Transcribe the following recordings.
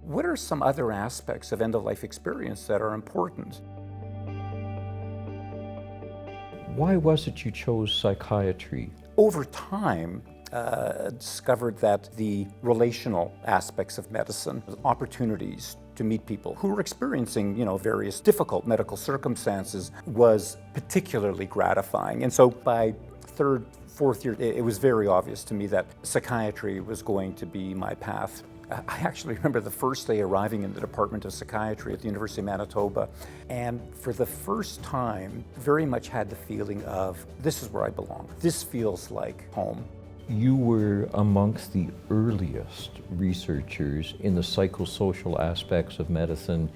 What are some other aspects of end-of-life experience that are important? Why was it you chose psychiatry? Over time, discovered that the relational aspects of medicine, opportunities to meet people who were experiencing, various difficult medical circumstances, was particularly gratifying. And so by third, fourth year, it was very obvious to me that psychiatry was going to be my path. I actually remember the first day arriving in the Department of Psychiatry at the University of Manitoba, and for the first time, very much had the feeling of, this is where I belong. This feels like home. You were amongst the earliest researchers in the psychosocial aspects of medicine,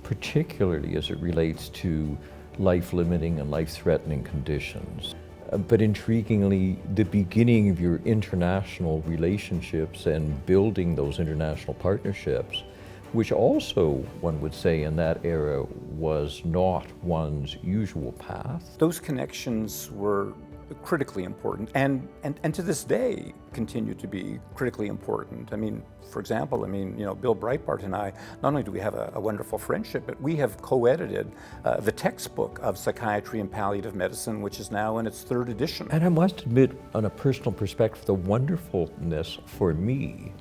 particularly as it relates to life-limiting and life-threatening conditions. But intriguingly, the beginning of your international relationships and building those international partnerships, which also, one would say in that era, was not one's usual path. Those connections were critically important and to this day continue to be critically important. I mean, for example, Bill Breitbart and I, not only do we have a wonderful friendship, but we have co-edited the textbook of psychiatry and palliative medicine, which is now in its third edition. And I must admit, on a personal perspective, the wonderfulness for me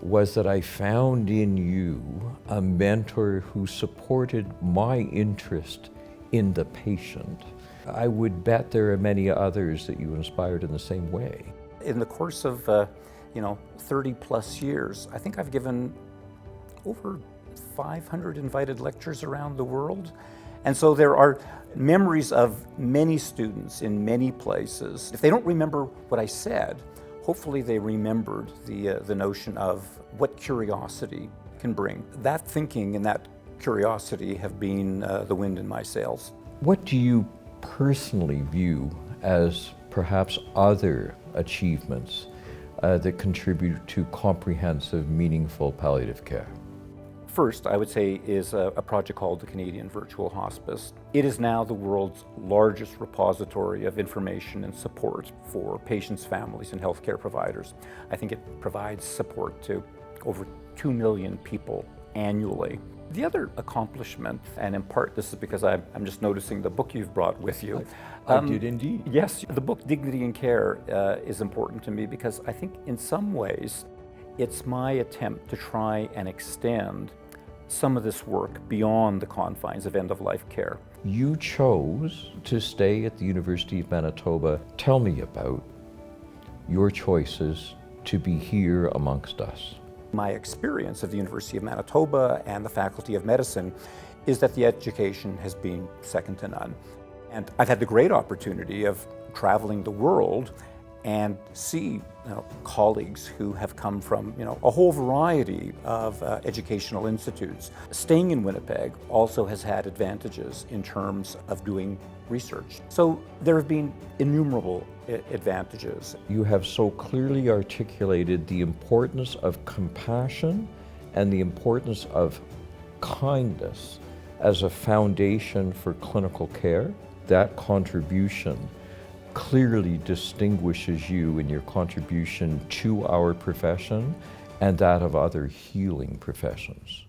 was that I found in you a mentor who supported my interest in the patient. I would bet there are many others that you inspired in the same way. In the course of 30 plus years, I think I've given over 500 invited lectures around the world. And so there are memories of many students in many places. If they don't remember what I said, hopefully they remembered the notion of what curiosity can bring. That thinking and that curiosity have been the wind in my sails. What do you personally view as perhaps other achievements that contribute to comprehensive, meaningful palliative care? First, I would say, is a project called the Canadian Virtual Hospice. It is now the world's largest repository of information and support for patients, families, and healthcare providers. I think it provides support to over 2 million people annually. The other accomplishment, and in part this is because I'm just noticing the book you've brought with you. I did indeed. Yes, the book Dignity and Care is important to me because I think in some ways it's my attempt to try and extend some of this work beyond the confines of end-of-life care. You chose to stay at the University of Manitoba. Tell me about your choices to be here amongst us. My experience of the University of Manitoba and the Faculty of Medicine is that the education has been second to none. And I've had the great opportunity of traveling the world and see colleagues who have come from a whole variety of educational institutes. Staying in Winnipeg also has had advantages in terms of doing research. So there have been innumerable advantages. You have so clearly articulated the importance of compassion and the importance of kindness as a foundation for clinical care. That contribution clearly distinguishes you in your contribution to our profession and that of other healing professions.